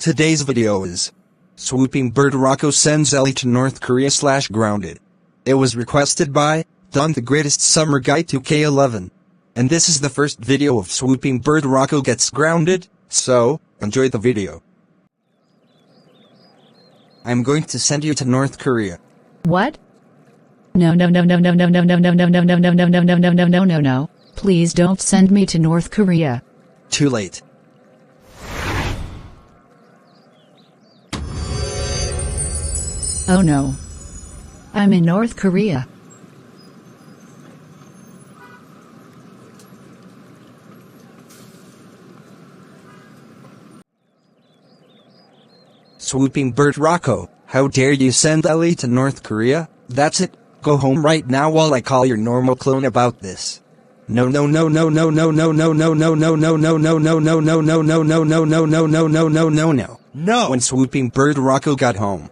Today's video is Swooping Bird Rocco sends Elly to North Korea / grounded. It was requested by Don the Greatest Summer Guy 2K11. And this is the first video of Swooping Bird Rocco gets grounded, so enjoy the video. I'm going to send you to North Korea. What? No. Please don't send me to North Korea. Too late. Oh no. I'm in North Korea. Swooping Bird Rocco, how dare you send Elly to North Korea? That's it. Go home right now while I call your normal clone about this. No. When Swooping Bird Rocco got home.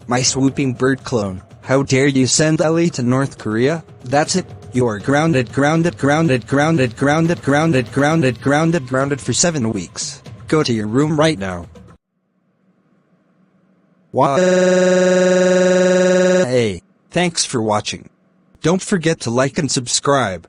My Swooping Bird clone, how dare you send Elly to North Korea? That's it, you're grounded for 7 weeks. Go to your room right now. Hey, thanks for watching. Don't forget to like and subscribe.